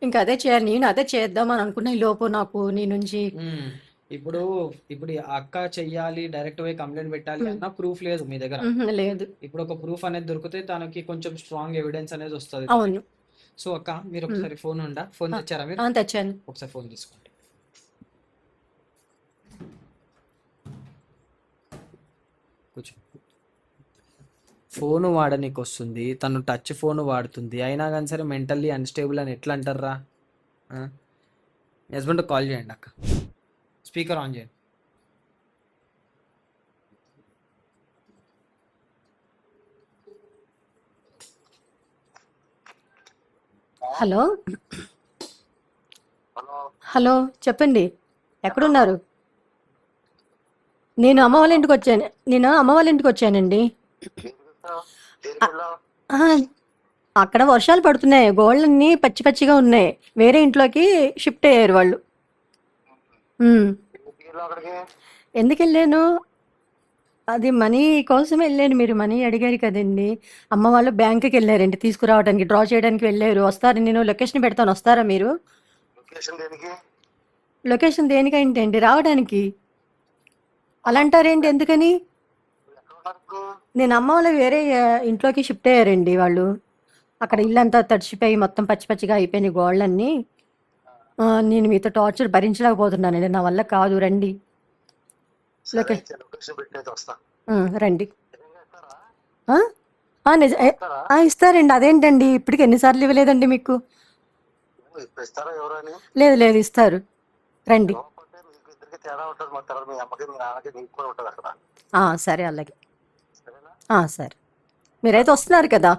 Speaker 3: ఇంకా అదే చేయాలి, నేను అదే చేద్దాం అని అనుకున్నా. ఈ లోపు నాకు నీ నుంచి
Speaker 1: ఇప్పుడు ఇప్పుడు ఈ అక్క చెయ్యాలి డైరెక్ట్ పోయి కంప్లైంట్ పెట్టాలి అన్న ప్రూఫ్ లేదు మీ దగ్గర.
Speaker 3: లేదు.
Speaker 1: ఇప్పుడు ఒక ప్రూఫ్ అనేది దొరికితే తనకి కొంచెం స్ట్రాంగ్ ఎవిడెన్స్ అనేది వస్తుంది.
Speaker 3: అవును.
Speaker 1: సో అక్క మీరు ఒకసారి ఫోన్ తెచ్చారా మీరు?
Speaker 3: తెచ్చాను.
Speaker 1: ఒకసారి ఫోన్ తీసుకోండి. కూర్చో. ఫోన్ వాడనీకి వస్తుంది, తను టచ్ ఫోన్ వాడుతుంది, అయినా కానీ సరే మెంటల్లీ అన్స్టేబుల్ అని ఎట్లా అంటారా? హస్బెండ్ కాల్ చేయండి అక్క, స్పీకర్ ఆన్ చేయండి.
Speaker 3: హలో హలో చెప్పండి, ఎక్కడున్నారు? నేను అమ్మ వాళ్ళ ఇంటికి వచ్చానండి. ఆ, అక్కడ వర్షాలు పడుతున్నాయి, గోళ్ళన్నీ పచ్చి పచ్చిగా ఉన్నాయి. వేరే ఇంట్లోకి షిఫ్ట్ అయ్యారు వాళ్ళు. ఎందుకు వెళ్ళాను? అది మనీ కోసం వెళ్ళాను. మీరు మనీ అడిగారు కదండి. అమ్మ వాళ్ళు బ్యాంకుకి వెళ్ళారండి, తీసుకురావడానికి, డ్రా చేయడానికి వెళ్ళారు. వస్తారు, నేను లొకేషన్ పెడతాను, వస్తారా మీరు? లొకేషన్ దేనికంటే రావడానికి. అలా అంటారేంటి, ఎందుకని? నేను అమ్మ వాళ్ళ వేరే ఇంట్లోకి షిఫ్ట్ అయ్యారండి వాళ్ళు. అక్కడ ఇల్లంతా తడిచిపోయి మొత్తం పచ్చి పచ్చిగా అయిపోయినాయి గోళ్ళన్నీ. నేను మీతో టార్చర్ భరించలేకపోతున్నానండి, నా వల్ల కాదు. రండి, రండి. ఇస్తారండి. అదేంటండి, ఇప్పటికి ఎన్నిసార్లు ఇవ్వలేదండి మీకు? లేదు లేదు, ఇస్తారు, రండి. సరే, అలాగే. సరే, మీరైతే వస్తున్నారు కదా?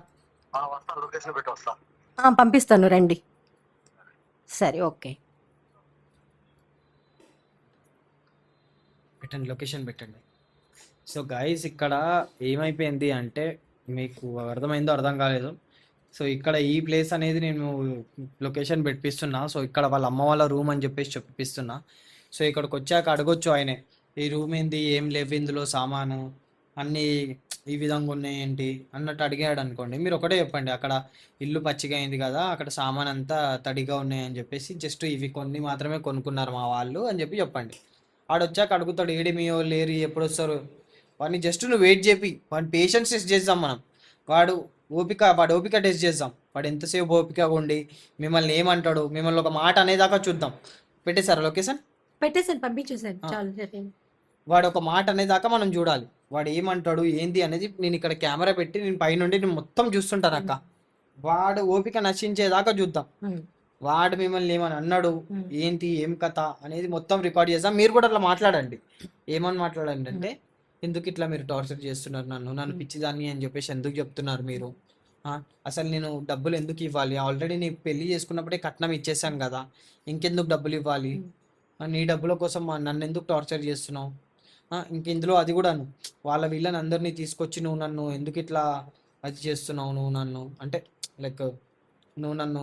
Speaker 3: పంపిస్తాను, రండి. సరే, ఓకే.
Speaker 1: పెట్టండి, లొకేషన్ పెట్టండి. సో గైస్, ఇక్కడ ఏమైపోయింది అంటే, మీకు అర్థమైందో అర్థం కాలేదు. సో ఇక్కడ ఈ ప్లేస్ అనేది నేను లొకేషన్ పెట్టిస్తున్నా. సో ఇక్కడ వాళ్ళ అమ్మ వాళ్ళ రూమ్ అని చెప్పేసి చెప్పిస్తున్నా. సో ఇక్కడికి వచ్చాక అడగొచ్చు ఆయనే, ఈ రూమ్ ఏంది, ఏం లేవు ఇందులో సామాను, అన్నీ ఈ విధంగా ఉన్నాయి ఏంటి అన్నట్టు అడిగాడు అనుకోండి. మీరు ఒకటే చెప్పండి, అక్కడ ఇల్లు పచ్చిగా అయింది కదా, అక్కడ సామాన్ అంతా తడిగా ఉన్నాయి అని చెప్పేసి, జస్ట్ ఇవి కొన్ని మాత్రమే కొనుక్కున్నారు మా వాళ్ళు అని చెప్పండి. ఆడొచ్చాక అడుగుతాడు, ఏడి మీ వాళ్ళు లేరు, ఎప్పుడు వస్తారు? వాడిని జస్ట్ నువ్వు వెయిట్ చేపి, వాడి పేషెన్స్ టెస్ట్ చేద్దాం మనం. వాడు ఓపిక టెస్ట్ చేద్దాం. వాడు ఎంతసేపు ఓపికగా ఉండి మిమ్మల్ని ఏమంటాడు, మిమ్మల్ని ఒక మాట అనేదాకా చూద్దాం. పెట్టేశారా లొకేషన్?
Speaker 3: పెట్టేసాను, పంపించేసాను, చాలు.
Speaker 1: వాడు ఒక మాట అనేదాకా మనం చూడాలి. వాడు ఏమంటాడు ఏంది అనేది నేను ఇక్కడ కెమెరా పెట్టి నేను పైనుండి నేను మొత్తం చూస్తుంటాను అక్క. వాడు ఓపిక నశించేదాకా చూద్దాం. వాడు మిమ్మల్ని ఏమని అన్నాడు, ఏంటి ఏం కథ అనేది మొత్తం రికార్డ్ చేద్దాం. మీరు కూడా అట్లా మాట్లాడండి. ఏమని మాట్లాడండి అంటే, ఎందుకు ఇట్లా మీరు టార్చర్ చేస్తున్నారు నన్ను పిచ్చిదాన్ని అని చెప్పేసి ఎందుకు చెప్తున్నారు మీరు? అసలు నేను డబ్బులు ఎందుకు ఇవ్వాలి? ఆల్రెడీ నీ పెళ్లి చేసుకున్నప్పుడే కట్నం ఇచ్చేసాను కదా, ఇంకెందుకు డబ్బులు ఇవ్వాలి? నీ డబ్బుల కోసం నన్ను ఎందుకు టార్చర్ చేస్తున్నావు? ఇంక ఇందులో అది కూడాను, వాళ్ళ వీళ్ళని అందరినీ తీసుకొచ్చి నువ్వు నన్ను ఎందుకు ఇట్లా అది చేస్తున్నావు? నువ్వు నన్ను అంటే లైక్ నువ్వు నన్ను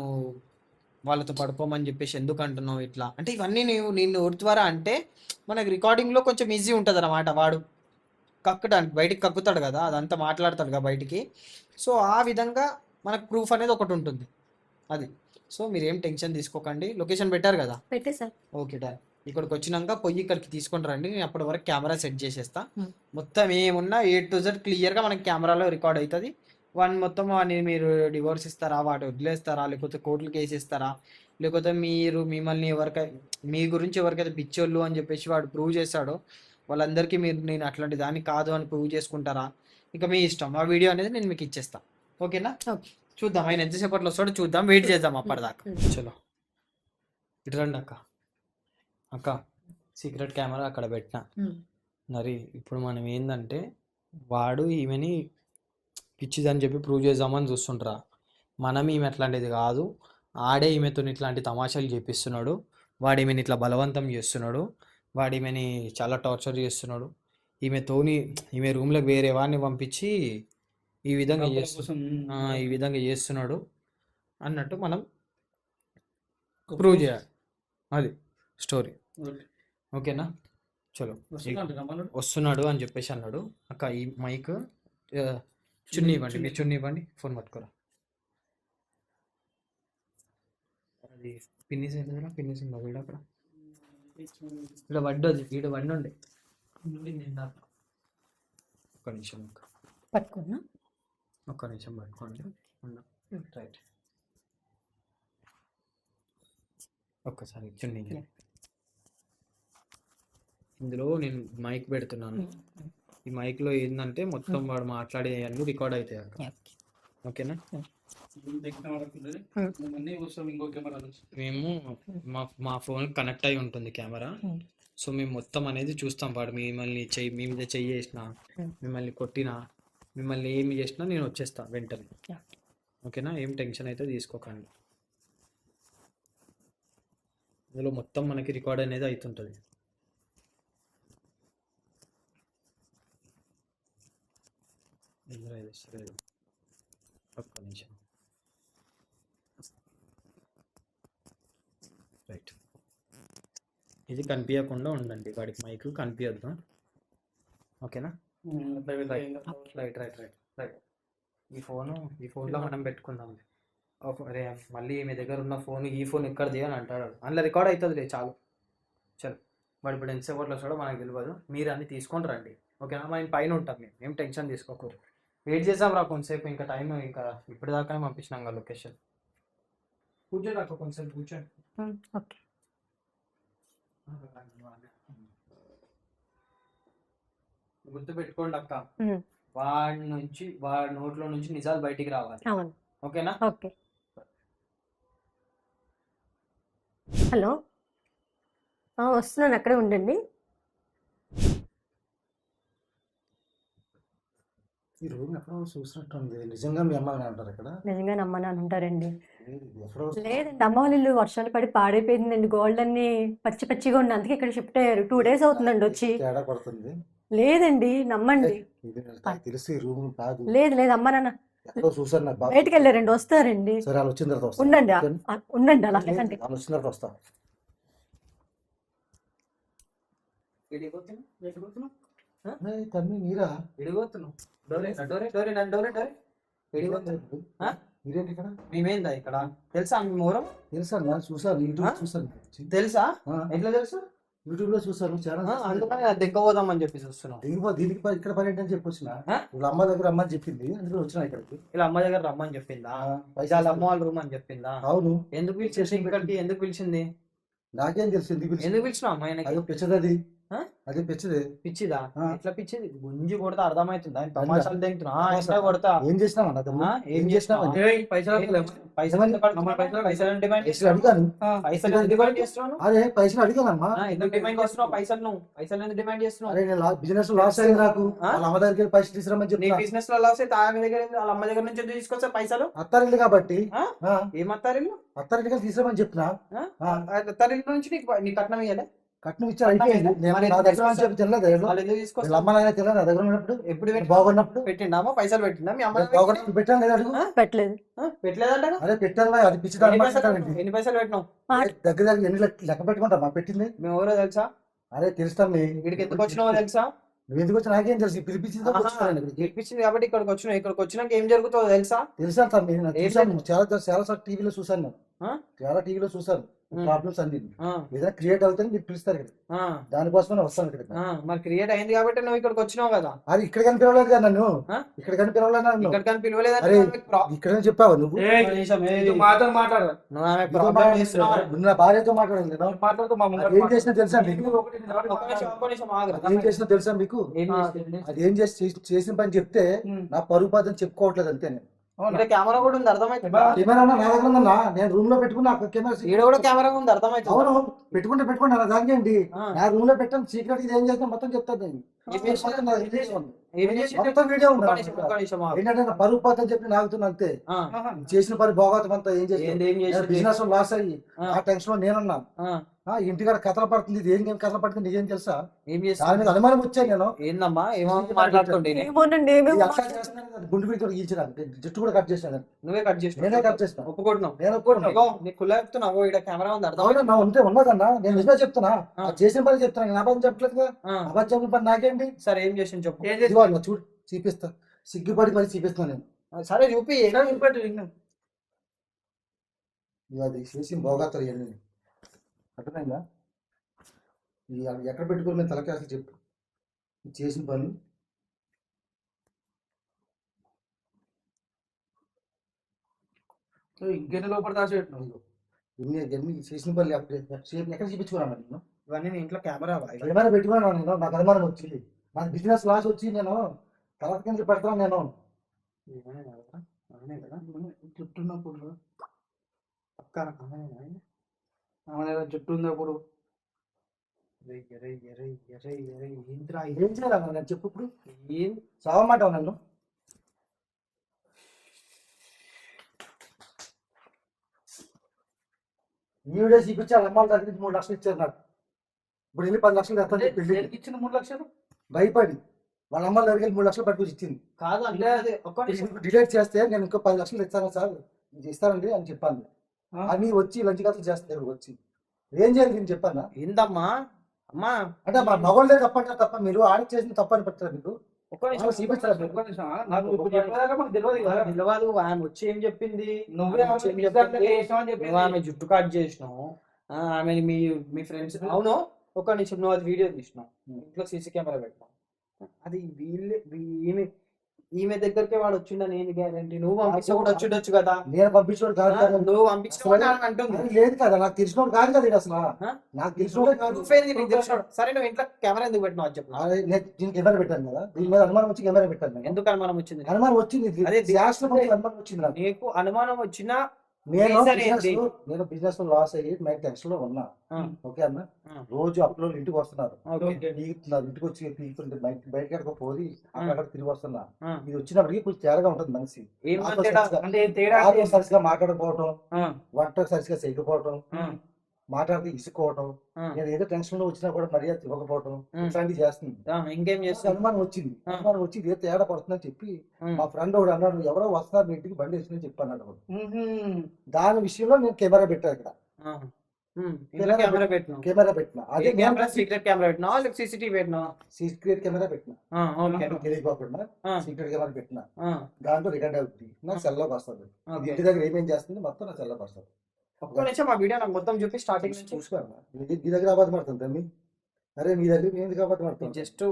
Speaker 1: వాళ్ళతో పడుకోమని చెప్పేసి ఎందుకు అంటున్నావు ఇట్లా అంటే, ఇవన్నీ నేను నోటి ద్వారా అంటే మనకి రికార్డింగ్లో కొంచెం ఈజీ ఉంటుంది అన్నమాట. వాడు కక్కడానికి బయటికి కక్కుతాడు కదా, అదంతా మాట్లాడతాడు కదా బయటికి. సో ఆ విధంగా మనకు ప్రూఫ్ అనేది ఒకటి ఉంటుంది. అది. సో మీరు ఏం టెన్షన్ తీసుకోకండి. లొకేషన్ పెట్టారు కదా?
Speaker 3: పెట్టేసారు.
Speaker 1: Okay, done. ఇక్కడికి వచ్చినాక పొయ్యి ఇక్కడికి తీసుకొని రండి, నేను అప్పటి వరకు కెమెరా సెట్ చేసేస్తా. మొత్తం ఏమున్నా A to Z క్లియర్గా మనకి కెమెరాలో రికార్డ్ అవుతుంది. మొత్తం మీరు డివోర్స్ ఇస్తారా, వాటి వదిలేస్తారా, లేకపోతే కోర్టులు కేసు ఇస్తారా, లేకపోతే మిమ్మల్ని మీ గురించి ఎవరికైతే పిచ్చోళ్ళు అని చెప్పేసి వాడు ప్రూవ్ చేస్తాడో వాళ్ళందరికీ నేను అట్లాంటి దాన్ని కాదు అని ప్రూవ్ చేసుకుంటారా, ఇక మీ ఇష్టం. ఆ వీడియో అనేది నేను మీకు ఇచ్చేస్తా. ఓకేనా? చూద్దాం ఆయన ఎంతసేపట్లో వస్తాడో చూద్దాం, వెయిట్ చేద్దాం అప్పటిదాకా. చలో ఇటు రండి అక్క. సీక్రెట్ కెమెరా అక్కడ పెట్టినా. మరి ఇప్పుడు మనం ఏంటంటే, వాడు ఈమెని పిచ్చిదని చెప్పి ప్రూవ్ చేద్దామని చూస్తుంటారా. మనం ఈమె అట్లాంటిది కాదు, ఆడే ఈమెతో ఇట్లాంటి తమాషాలు చేపిస్తున్నాడు. వాడు ఈమెని ఇట్లా బలవంతం చేస్తున్నాడు. వాడు ఈమెని చాలా టార్చర్ చేస్తున్నాడు. ఈమె రూమ్లోకి వేరే వాడిని పంపించి ఈ విధంగా చేస్తున్నాడు అన్నట్టు మనం ప్రూవ్ చేయాలి. అది స్టోరీ. ఓకేనా? చలో, వస్తున్నాడు అని చెప్పేసి అన్నాడు. అక్క ఈ మైక్ చున్నీ ఇవ్వండి, మీ చున్నీ ఇవ్వండి, ఫోన్ పట్టుకోరా. అది పిన్నిస్ ఉందా వీడు అక్కడ? ఇక్కడ పడ్డది, ఇక్కడ పడి ఉండే. ఒక్క నిమిషం
Speaker 3: పట్టుకున్నా.
Speaker 1: ఒక్క నిమిషం పట్టుకోండి. రైట్, ఒక్కసారి ఇచ్చండి. ఇందులో నేను మైక్ పెడుతున్నాను. ఈ మైక్లో ఏంటంటే మొత్తం వాడు మాట్లాడే అన్ని రికార్డ్ అవుతాయి అక్కడ. ఓకేనా? మేము మా ఫోన్ కనెక్ట్ అయి ఉంటుంది కెమెరా. సో మేము మొత్తం అనేది చూస్తాం. వాడు మిమ్మల్ని మీ మీద చెయ్యి వేసినా, మిమ్మల్ని కొట్టినా, మిమ్మల్ని ఏమి చేసినా నేను వచ్చేస్తా వెంటనే. ఓకేనా? ఏం టెన్షన్ అయితే తీసుకోకండి. ఇందులో మొత్తం మనకి రికార్డ్ అనేది అవుతుంటుంది. ఒక్క నిమిషం. రైట్, ఇది కనిపించకుండా ఉండండి, వాడికి మైక్ కనిపించద్దు. ఓకేనా? Right right right right. ఈ ఫోన్లో మనం పెట్టుకుందాం. అరే మళ్ళీ మీ దగ్గర ఉన్న ఫోన్, ఈ ఫోన్ ఎక్కడిది అని అంటాడు. అందులో రికార్డ్ అవుతుంది. చాలు చలో. వాడు ఇప్పుడు ఎంతసేపట్లో వస్తాడో మనకు తెలియదు. మీరు అన్ని తీసుకొని రండి. ఓకేనా? మనం పైన ఉంటాం. మేము ఏం టెన్షన్ తీసుకోకూడదు. వెయిట్ చేద్దాం రా కొంతసేపు. ఇంకా టైం ఇంకా ఇప్పటిదాకానే పంపించినాం కదా లొకేషన్. కూర్చోండి అక్క, కొంతసేపు కూర్చోండి.
Speaker 3: ఓకే.
Speaker 1: గుర్తు పెట్టుకోండి అక్క, వాడి నోట్లో నుంచి నిజాలు బయటికి రావాలి. ఓకేనా?
Speaker 3: ఓకే. హలో, వస్తున్నాను, అక్కడే ఉండండి.
Speaker 2: ఈ రూమ్ ఎక్కడో చూసినట్టుంది. నిజంగా మీ అమ్మ అంటారు ఇక్కడ?
Speaker 3: నిజంగా నమ్మని అంటారండి.
Speaker 2: ఎక్కడో
Speaker 3: లేదండి, అమ్మ వాళ్ళ ఇల్లు వర్షాలు పడి పాడైపోయిందండి. గోల్డ్ అన్ని పచ్చి పచ్చిగా ఉంది, అందుకే ఇక్కడ షిఫ్ట్ అయ్యారు. 2 days అవుతుందండి వచ్చి.
Speaker 2: తేడా పడుతుంది.
Speaker 3: లేదండి, నమ్మండి.
Speaker 2: ఇది నాకు తెలిసి ఈ రూమ్ కాదు.
Speaker 3: లేదు లేదు, అమ్మ నాన్న
Speaker 2: ఎక్కడో చూసాను. నాకు బాగా
Speaker 3: బయటికి వెళ్ళారండి, వస్తారండి.
Speaker 2: సరే, వాళ్ళు వచ్చిన తర్వాత వస్తా.
Speaker 3: ఉండండి ఉండండి అలా.
Speaker 2: వాళ్ళు వచ్చిన తర్వాత వస్తా. తమ్మి మీరా? మీరేంటి ఇక్కడ?
Speaker 1: మేమేందా ఇక్కడ? తెలుసా మీ ఊరం?
Speaker 2: తెలుసా? నేను చూసాను, యూట్యూబ్ చూసాను.
Speaker 1: తెలుసా? ఎట్లా తెలుసు?
Speaker 2: యూట్యూబ్ లో చూసాను చాలా.
Speaker 1: అందుకని దిగ్గపోదామని చెప్పి చూస్తున్నాం.
Speaker 2: దీనికి ఇక్కడ పని ఏంటని చెప్పి వచ్చిన. వీళ్ళ అమ్మ దగ్గర రమ్మని చెప్పింది, అందులో వచ్చిన ఇక్కడికి.
Speaker 1: ఇలా అమ్మ దగ్గర రమ్మని చెప్పిందా? వాళ్ళ అమ్మ వాళ్ళ రూమ్ అని చెప్పిందా?
Speaker 2: అవును.
Speaker 1: ఎందుకు పిలిచేసి ఇక్కడికి? ఎందుకు పిలిచింది?
Speaker 2: నాకేం తెలుసు ఎందుకు
Speaker 1: పిలిచినా అమ్మాయి?
Speaker 2: అది పిచ్చది, అది పిచ్చది.
Speaker 1: పిచ్చిదా? ఎట్లా పిచ్చిది? గుంజి కొడతా అర్థమవుతుందా? తమాషాలు తింటున్నా కొడతా.
Speaker 2: ఏం చేసినావు?
Speaker 1: ఏం చేసినావు?
Speaker 2: అదే పైసలు అడిగానమ్మా.
Speaker 1: ఎందుకు డిమాండ్ చేస్తున్నావు పైసలు? పైసలు ఎందుకు డిమాండ్ చేస్తున్నావు?
Speaker 2: అరే నేను బిజినెస్ లాస్ అయింది, నాకు వాళ్ళ అమ్మ దగ్గర పైసలు తీసుకురామని చెప్పి.
Speaker 1: బిజినెస్ లో లాస్ అయితే ఆయన దగ్గర వాళ్ళ అమ్మ దగ్గర నుంచి తీసుకొచ్చా పైసలు.
Speaker 2: అత్తారిల్లు కాబట్టి.
Speaker 1: ఏం అత్తారిల్లు?
Speaker 2: అత్తారింటికి తీసుకురామని చెప్పిన.
Speaker 1: అత్తారిల్లు నుంచి నీ కట్నం ఇయ్యాలి?
Speaker 2: కట్నం ఇచ్చారు, అయిపోయింది. ఎప్పుడు బాగున్నప్పుడు
Speaker 1: పెట్టిండామా? పైసలు పెట్టిందా మీ అమ్మ?
Speaker 2: పెట్టాను లేదా? అడుగు.
Speaker 3: పెట్టలేదు.
Speaker 1: పెట్టలేదంట.
Speaker 2: అదే పెట్టాను, అది పిచ్చి.
Speaker 1: ఎన్ని పైసలు పెట్టినావు?
Speaker 2: దగ్గర దగ్గర ఎన్ని లెక్క పెట్టుకుంటా పెట్టింది.
Speaker 1: మేము ఎవరో తెలుసా?
Speaker 2: అరే తెలుస్తాం.
Speaker 1: ఇక్కడికి ఎందుకు వచ్చినావో తెలుసా?
Speaker 2: నువ్వు ఎందుకు వచ్చి నాకేం తెలుసు? పిలిపించింది
Speaker 1: కాబట్టి ఇక్కడికి వచ్చినావు. ఇక్కడికి వచ్చినాక ఏం జరుగుతుందో తెలుసా?
Speaker 2: తెలుసా తమ్మి? చాలా టీవీలో చూసాను, చాలా టీవీలో చూసాను ప్రాబ్లమ్స్ అన్ని. ఏదైనా క్రియేట్ అవుతుంది మీరు పిలుస్తారు కదా, దానికోసమే వస్తాను ఇక్కడ.
Speaker 1: మరి క్రియేట్ అయింది కాబట్టి నువ్వు ఇక్కడికి వచ్చినావు కదా.
Speaker 2: అది ఇక్కడ కానీ పిలవలేదు కదా నన్ను. ఇక్కడ కానీ పిలవలేదు నన్ను.
Speaker 1: ఇక్కడ కానీ పిలవలేదు.
Speaker 2: ఇక్కడ చెప్పావు నువ్వు. నా భార్యతో మాట్లాడాలి. ఏం చేసినా తెలుసా మీకు? ఏం చేసినా తెలుసా మీకు? అది ఏం చేసిన పని చెప్తే నా పరుగు పాదని చెప్పుకోవట్లేదు అంతే. నేను
Speaker 1: కెమెరా కూడా ఉంది, అర్థమైంది.
Speaker 2: కెమెరా నా దగ్గర ఉందన్నా, నేను రూమ్ లో పెట్టుకున్నా.
Speaker 1: ఈడ కూడా కెమెరా ఉంది, అర్థమైంది.
Speaker 2: అవును, పెట్టుకుంటే నా దానికేంటి? నా రూమ్ లో పెట్టాను సీక్రెట్. ఇది ఏం చేస్తాను మొత్తం చెప్తాను. వీడియో ఏంటంటే నా పరుగు పాతని చెప్పి నాగుతున్నా అంతే. చేసిన పని భోగాతం అంతా ఏం చేసి బిజినెస్ లాస్ అయ్యి ఆ టెన్షన్ లో నేనున్నా. ఇంటికాడ కథలు పడుతుంది. ఇది ఏం కథలు పడుతుంది నీకేం తెలుసా? దాని మీద అనుమానం వచ్చాను నేను.
Speaker 1: ఏందమ్మా మాట్లాడుతుంటే
Speaker 2: గుండు మీద గీల్చిన జుట్టు కూడా కట్ చేశాను.
Speaker 1: నువ్వే కట్ చేసి
Speaker 2: నేనే కట్ చేసిన.
Speaker 1: ఒప్పుకుంటున్నావు?
Speaker 2: నేను ఒప్పుకుంటున్నావు.
Speaker 1: ఇక్కడ కెమెరా ఉంది,
Speaker 2: అర్థం ఉంటే ఉన్నదన్నా. నేను నిజమే చెప్తున్నా, చేసిన పని చెప్తున్నా. నా పని చెప్పలేదు కదా. అబద్ధం పని నాకేంటి?
Speaker 1: సరే ఏం చేసి చెప్పు.
Speaker 2: చూడు చూపిస్తా, సిగ్గుపడి మరి చూపిస్తున్నా నేను.
Speaker 1: సరే చూపి.
Speaker 2: అది చేసి భోగాతలు ఇవన్నీ అర్థమైందా? ఎక్కడ పెట్టుకోవాలి మేము తలకి అసలు చెప్పు ఇది చేసిన పని
Speaker 4: ఇంకెన్ని లోపల దాచిపెట్టినావు
Speaker 2: ఎన్ని చేసిన పనులు ఎక్కడ చూపించుకున్నాను నేను
Speaker 1: ఇవన్నీ నీ ఇంట్లో కెమెరా
Speaker 2: కెమెరా పెట్టుకున్నాను నేను నాకు అనుమానం వచ్చింది నాకు బిజినెస్ లాస్ వచ్చి నేను తలకి కింద పెడతాను నేను
Speaker 4: చుట్టూన్నప్పుడు
Speaker 1: పక్క
Speaker 4: చుట్టూ ఉన్నప్పుడు
Speaker 1: ఏంద్రా
Speaker 2: ఏం చేయాలన్నా నేను చెప్పు ఇప్పుడు
Speaker 1: ఏం
Speaker 2: చావమాట నన్ను ఈ వీడియో చూపించి వాళ్ళ అమ్మాళ్ళ దగ్గర నుంచి 3 లక్షలు ఇచ్చారు నాకు ఇప్పుడు వెళ్ళి 10 లక్షలు తెస్తాను చెప్పి
Speaker 4: దేనికి ఇచ్చిన 3 లక్షలు
Speaker 2: భయపడి వాళ్ళ అమ్మాళ్ళ దగ్గరికి వెళ్ళి 3 లక్షలు పట్టుకొచ్చి ఇచ్చింది
Speaker 1: కాదు అంటే అది ఒక్క నిమిషం.
Speaker 2: డిలీట్ చేస్తే నేను ఇంకో 10 లక్షలు ఇస్తాను సార్ ఇది ఇస్తానండి అని చెప్పాను అని వచ్చి లంచ్ కథలు చేస్తారు వచ్చి ఏం చేయాలి నేను చెప్పాను
Speaker 1: ఏందమ్మా అమ్మా
Speaker 2: అంటే మా మగవాళ్ళే తప్పంటే తప్ప మీరు ఆడిట్ చేసిన తప్పని పెట్టారు మీకు
Speaker 1: ఒక్క నిమిషం
Speaker 2: చూపించారా
Speaker 4: ఒక్క నిమిషం, నాకు ఇప్పుడు చెప్పేదాకా మనకు తెలియదు కదా.
Speaker 1: నిలవదు ఆమె వచ్చి ఏం చెప్పింది
Speaker 4: నువ్వే
Speaker 1: ఆమె వచ్చి ఏం
Speaker 4: ఆమె
Speaker 1: చెప్పింది?
Speaker 4: చేసినావు అని చెప్పింది.
Speaker 1: నువ్వు ఆమె జుట్టు కట్ చేసినావు ఆమె మీ ఫ్రెండ్స్ అవును ఒక్క నిమిషం నువ్వు అది వీడియో తీసినావు ఇంట్లో సీసీ కెమెరా పెట్టినావు అది ఈమె దగ్గరికి వాడు వచ్చిండని ఏంది గ్యారంటీ నువ్వు పంపిస్తే కూడా వచ్చిండొచ్చు కదా
Speaker 2: నేను పంపించడం కాదు కదా
Speaker 1: నువ్వు పంపించిన అంటుంది
Speaker 2: అది లేదు కదా నాకు తెలిసినోడు కాదు కదా ఇది అసలు నాకు తెలిసినోడే కాదు
Speaker 1: నువ్వేంది నీకు తెలిసినాడు? సరే నువ్వు ఇంట్లో కెమెరా ఎందుకు పెట్టినావు అది చెప్పు నాకు.
Speaker 2: అదే నేను దీనికి కెమెరా పెట్టాను కదా దీని మీద అనుమానం వచ్చి కెమెరా పెట్టాను నేను.
Speaker 1: ఎందుకు అనుమానం వచ్చింది నీకు?
Speaker 2: అనుమానం వచ్చింది
Speaker 1: అదే
Speaker 2: శాస్త్రం అనుమానం వచ్చింది నాకు
Speaker 1: నీకు అనుమానం వచ్చినా
Speaker 2: నేను
Speaker 1: reason
Speaker 2: business
Speaker 1: ఏంటి?
Speaker 2: లో- నేను బిజినెస్ లో లాస్ అయ్యి నైట్ టెన్షన్ లో ఉన్నా
Speaker 1: ఆ.
Speaker 2: ఓకే అన్న
Speaker 1: ఆ.
Speaker 2: రోజు అప్పులో ఇంటికి వస్తున్నారు
Speaker 1: ఓకే.
Speaker 2: పీకుతున్నారు ఇంటికి వచ్చి పీకుతుంటే బయటకు పోయి అక్కడ తిరిగి వస్తున్నా
Speaker 1: ఆ.
Speaker 2: ఇది వచ్చినప్పటికీ కొంచెం తేడాగా ఉంటుంది మనిషి
Speaker 1: ఏం
Speaker 2: నాతో
Speaker 1: తేడా?
Speaker 2: సరిగ్గా-
Speaker 4: అంటే తేడా
Speaker 2: నాతో సరిగ్గా మాట్లాడకపోవటం
Speaker 1: ఆ,
Speaker 2: వంట సరిగ్గా చేయకపోవటం
Speaker 1: ఆ,
Speaker 2: మాట్లాడితే ఇసుకోవటం
Speaker 1: ఆ,
Speaker 2: నేను ఏదో టెన్షన్ లో వచ్చినా కూడా మర్యాద ఇవ్వకపోవటం
Speaker 1: ఉం.
Speaker 2: ఇట్లాంటివి చేస్తుంది
Speaker 1: ఆ, ఇంకేం
Speaker 2: నాకు
Speaker 1: చేస్తావు
Speaker 2: అనుమానం వచ్చింది
Speaker 1: ఆ.
Speaker 2: అనుమానం వచ్చి ఇదే తేడా పడుతుందని చెప్పి మా ఫ్రెండ్ ఒకడు అన్నాడు ఎవరో వస్తున్నారు మీ ఇంటికి బండి వేసుకుని చెప్పి అన్నాడు వాడు. దాని విషయంలో నేను కెమెరా పెట్టాను ఇక్కడ
Speaker 1: కెమెరా పెట్టినావు
Speaker 2: కెమెరా పెట్టిన అదే
Speaker 1: కెమెరా సీక్రెట్ కెమెరా పెట్టినావా లేకపోతే సీసీటీవీ పెట్టినావా
Speaker 2: సీక్రెట్ కెమెరా పెట్టిన
Speaker 1: ఓకే
Speaker 2: తెలియకోకుండా
Speaker 1: ఆ.
Speaker 2: సీక్రెట్ కెమెరా పెట్టిన
Speaker 1: ఆ,
Speaker 2: దాంట్లో రికార్డ్ అవుతుంది నాకు సెల్లోకి వస్తుంది ఇది
Speaker 1: ఓకే.
Speaker 2: ఇంటి దగ్గర ఏమేం చేస్తుంది మొత్తం నా సెల్లోకి వస్తుంది
Speaker 1: ఒక్క నిమిషం ఆ వీడియో నాకు మొత్తం చూపి స్టార్టింగ్ నుంచి
Speaker 2: చూసుకోండి మీ దగ్గర అబద్ధం పడుతుంది తమ్మి అరే మీ దగ్గర మీ ఎందుకు అబద్ధం పడుతుంది
Speaker 1: జస్ట్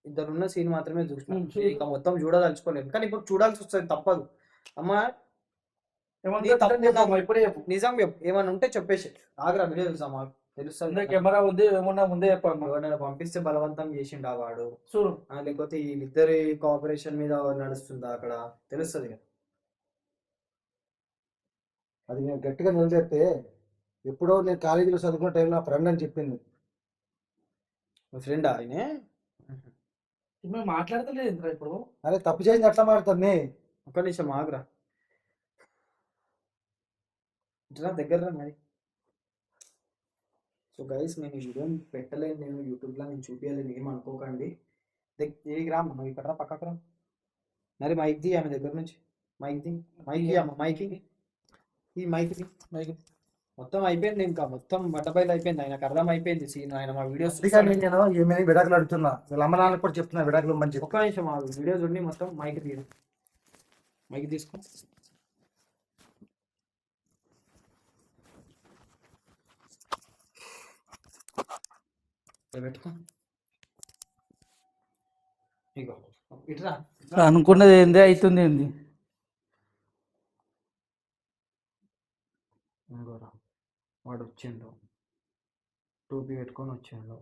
Speaker 1: ఇద్దరున్న సీన్ మాత్రమే చూసిన ఇంకా మొత్తం చూడదలుచుకోలేదు కానీ ఇప్పుడు చూడాల్సి వస్తుంది తప్పదు అమ్మా నీ తప్పు నాకు
Speaker 4: ఇప్పుడే చెప్పు.
Speaker 1: నిజం చెప్పు ఏమైనా ఉంటే చెప్పేసి ఆగ్రా వీడియో చూసాం మాకు తెలుస్తుంది
Speaker 4: కెమెరా ఉంది ఏమన్నా ముందే చెప్పాను
Speaker 1: ఎవరైనా పంపిస్తే బలవంతం చేసిండు ఆ వాడు
Speaker 4: చూడు
Speaker 1: లేకపోతే వీళ్ళిద్దరి కోఆపరేషన్ మీద నడుస్తుందా అక్కడ తెలుస్తుంది కదా
Speaker 2: అది నేను గట్టిగా నిలదెప్తే ఎప్పుడో నేను కాలేజీలో చదువుకున్న టైంలో నా ఫ్రెండ్ అని చెప్పింది
Speaker 1: మీ ఫ్రెండ్ ఆయనే
Speaker 4: మేము మాట్లాడతలేదు ఇంద్రా ఇప్పుడు
Speaker 2: అరే తప్పు చేసింది ఎట్లా మారుతుంది
Speaker 1: ఒక్క నిమిషం ఆగ్రా ఇట్లా దగ్గర రా మరి సో గైస్ నేను ఈ వీడియో పెట్టలేను నేను యూట్యూబ్లో నేను చూపించలేను ఏం అనుకోకండి తిరిగి రా మనం ఇక్కడ రా పక్కకు రా మరి మైక్ ది ఆమె దగ్గర నుంచి మైక్ అమ్మ మైక్ ఈ మైక్ మొత్తం అయిపోయింది ఇంకా మొత్తం బట్టబయలు అయిపోయింది ఆయనకు అర్థం అయిపోయింది సీన్ ఆయన మా వీడియోస్
Speaker 2: అందుకని నేను ఏమైనా విడాకులు అడుగుతున్నా వీళ్ళ అమ్మ నాన్నకు కూడా చెప్తున్నా విడాకులు మంచి
Speaker 1: ఒక్క నిమిషం ఆ వీడియో చూడండి మొత్తం మైక్ తీసుకో పెట్టుకో ఇగో ఇట్రా
Speaker 4: అనుకున్నది ఏంది అవుతుంది ఏంది
Speaker 1: ఇంకోరా వాడు వచ్చిండు టోపీ పెట్టుకొని వచ్చిండు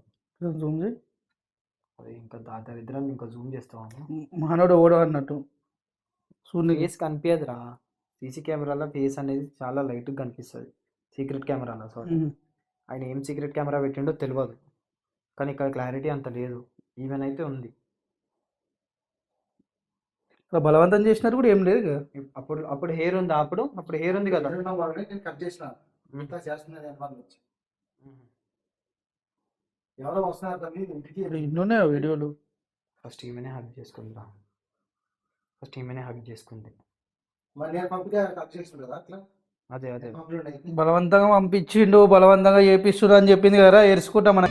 Speaker 1: అది ఇంకా దరిద్రం ఇంకా జూమ్ చేస్తాము
Speaker 4: మానవుడు ఓడో అన్నట్టు సూర్యునికి
Speaker 1: ఫేస్ కనిపించదురా సీసీ కెమెరాలో ఫేస్ అనేది చాలా లైట్గా కనిపిస్తుంది సీక్రెట్ కెమెరాలో సారీ ఆయన ఏం సీక్రెట్ కెమెరా పెట్టిండో తెలియదు కానీ ఇక్కడ క్లారిటీ అంత లేదు ఈవెన్ అయితే ఉంది
Speaker 4: బలవంతం చేసినారు కూడా ఏం లేదు కదా
Speaker 1: అప్పుడు హెయిర్ ఉంది అప్పుడు హెయిర్ ఉంది కదా
Speaker 2: నేను కట్ చేసిన ఇంత చేస్తున్నది అనుమానం వచ్చి ఎవరో వస్తున్నారు తల్లి ఇంటికి
Speaker 4: ఎన్నోనే వీడియోలు
Speaker 1: ఫస్ట్ ఈమెనే హగ్ చేసుకుంది
Speaker 2: మరి నేను పంపితే కట్ చేసిన కదా అట్లా
Speaker 1: అదే
Speaker 2: కంప్లీట్ అయితే
Speaker 4: బలవంతంగా పంపించిండు బలవంతంగా చేపిస్తుడు అని చెప్పింది కదా ఎరుచుకుంటా మన